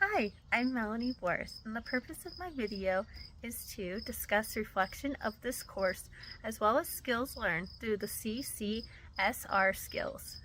Hi, I'm Melanie Boris, and the purpose of my video is to discuss reflection of this course as well as skills learned through the CCSR skills.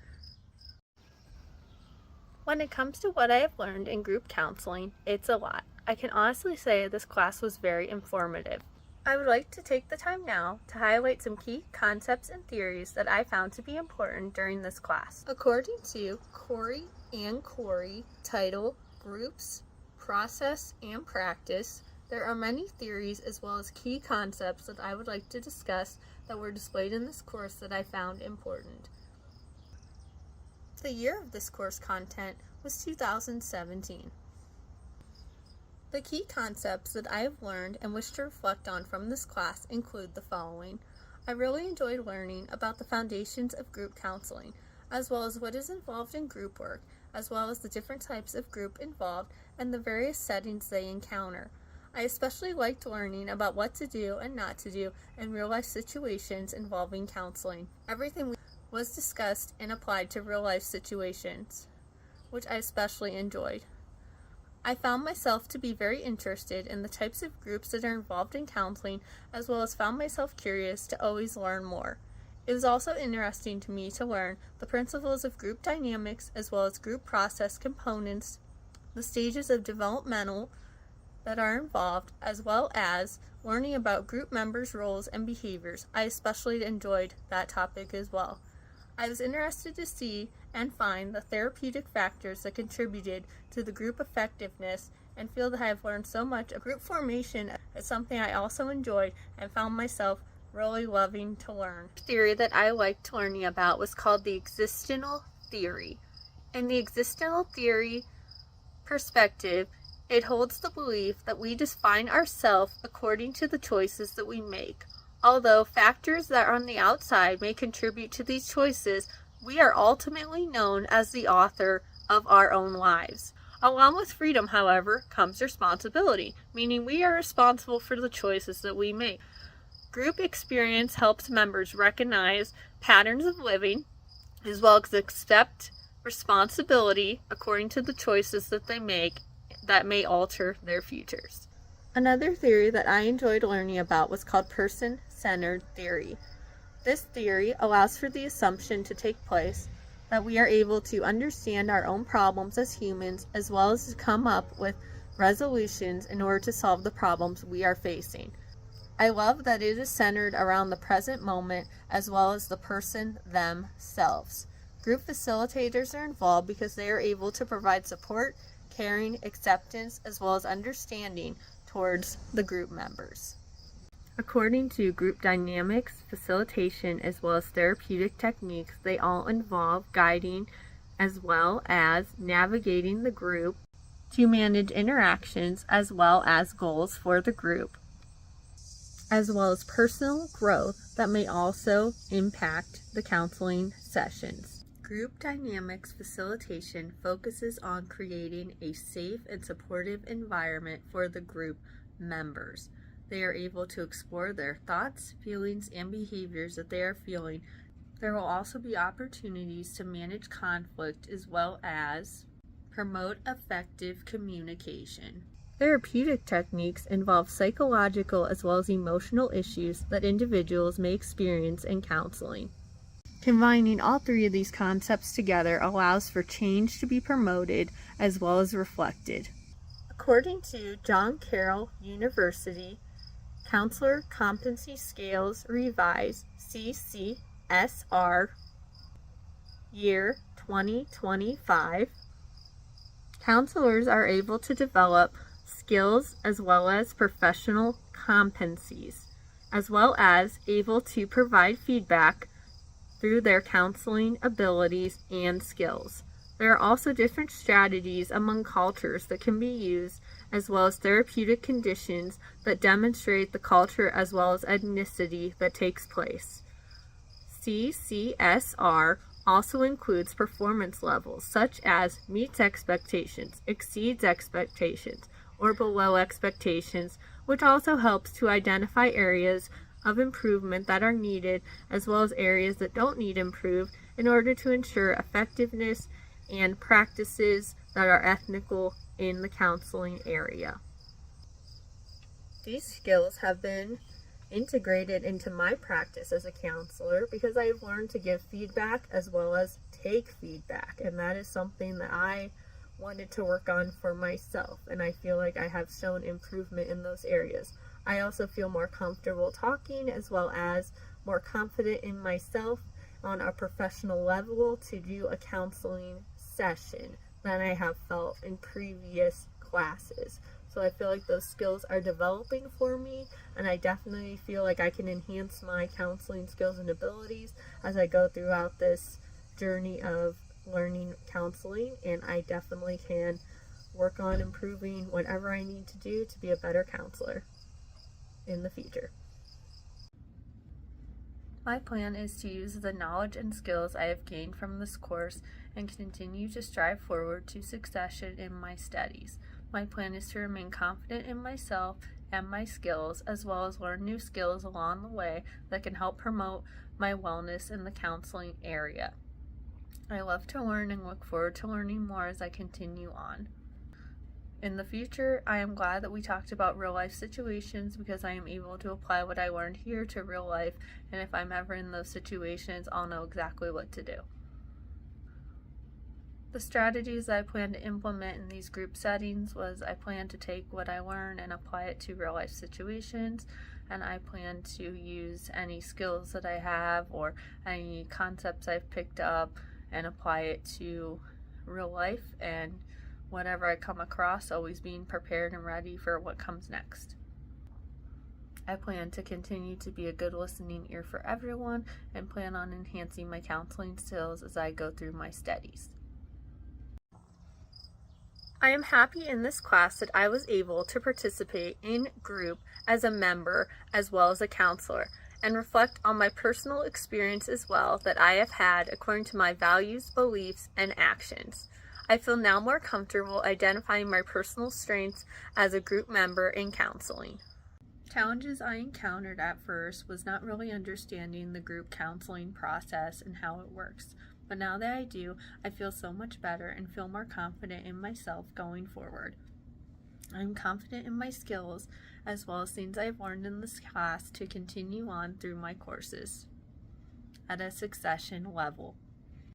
When it comes to what I have learned in group counseling, it's a lot. I can honestly say this class was very informative. I would like to take the time now to highlight some key concepts and theories that I found to be important during this class. According to Corey and Corey, title, Groups, Process, and Practice, there are many theories as well as key concepts that I would like to discuss that were displayed in this course that I found important. The year of this course content was 2017. The key concepts that I have learned and wish to reflect on from this class include the following. I really enjoyed learning about the foundations of group counseling, as well as what is involved in group work, as well as the different types of group involved and the various settings they encounter. I especially liked learning about what to do and not to do in real-life situations involving counseling. Everything was discussed and applied to real-life situations, which I especially enjoyed. I found myself to be very interested in the types of groups that are involved in counseling, as well as found myself curious to always learn more. It was also interesting to me to learn the principles of group dynamics as well as group process components, the stages of developmental that are involved, as well as learning about group members' roles and behaviors. I especially enjoyed that topic as well. I was interested to see and find the therapeutic factors that contributed to the group effectiveness and feel that I have learned so much. Group formation is something I also enjoyed and found myself really loving to learn. The theory that I liked learning about was called the existential theory. In the existential theory perspective, it holds the belief that we define ourselves according to the choices that we make. Although factors that are on the outside may contribute to these choices, we are ultimately known as the author of our own lives. Along with freedom, however, comes responsibility, meaning we are responsible for the choices that we make. Group experience helps members recognize patterns of living, as well as accept responsibility according to the choices that they make that may alter their futures. Another theory that I enjoyed learning about was called person-centered theory. This theory allows for the assumption to take place that we are able to understand our own problems as humans, as well as to come up with resolutions in order to solve the problems we are facing. I love that it is centered around the present moment as well as the person themselves. Group facilitators are involved because they are able to provide support, caring, acceptance, as well as understanding towards the group members. According to group dynamics, facilitation, as well as therapeutic techniques, they all involve guiding as well as navigating the group to manage interactions as well as goals for the group, as well as personal growth that may also impact the counseling sessions. Group dynamics facilitation focuses on creating a safe and supportive environment for the group members. They are able to explore their thoughts, feelings, and behaviors that they are feeling. There will also be opportunities to manage conflict as well as promote effective communication. Therapeutic techniques involve psychological as well as emotional issues that individuals may experience in counseling. Combining all three of these concepts together allows for change to be promoted as well as reflected. According to John Carroll University, Counselor Competency Scales Revised CCSR Year 2025, counselors are able to develop skills as well as professional competencies, as well as able to provide feedback through their counseling abilities and skills. There are also different strategies among cultures that can be used, as well as therapeutic conditions that demonstrate the culture as well as ethnicity that takes place. CCSR also includes performance levels such as meets expectations, exceeds expectations, or below expectations, which also helps to identify areas of improvement that are needed, as well as areas that don't need improved, in order to ensure effectiveness and practices that are ethical in the counseling area. These skills have been integrated into my practice as a counselor because I've learned to give feedback as well as take feedback, and that is something that I wanted to work on for myself, and I feel like I have shown improvement in those areas. I also feel more comfortable talking as well as more confident in myself on a professional level to do a counseling session than I have felt in previous classes. So I feel like those skills are developing for me, and I definitely feel like I can enhance my counseling skills and abilities as I go throughout this journey of learning counseling, and I definitely can work on improving whatever I need to do to be a better counselor in the future. My plan is to use the knowledge and skills I have gained from this course and continue to strive forward to succession in my studies. My plan is to remain confident in myself and my skills, as well as learn new skills along the way that can help promote my wellness in the counseling area. I love to learn and look forward to learning more as I continue on. In the future, I am glad that we talked about real life situations because I am able to apply what I learned here to real life, and if I'm ever in those situations, I'll know exactly what to do. The strategies I plan to implement in these group settings was I plan to take what I learn and apply it to real life situations, and I plan to use any skills that I have or any concepts I've picked up and apply it to real life, and whatever I come across, always being prepared and ready for what comes next. I plan to continue to be a good listening ear for everyone and plan on enhancing my counseling skills as I go through my studies. I am happy in this class that I was able to participate in group as a member as well as a counselor and reflect on my personal experience as well that I have had according to my values, beliefs, and actions. I feel now more comfortable identifying my personal strengths as a group member in counseling. Challenges I encountered at first was not really understanding the group counseling process and how it works. But now that I do, I feel so much better and feel more confident in myself going forward. I'm confident in my skills as well as things I've learned in this class to continue on through my courses at a succession level.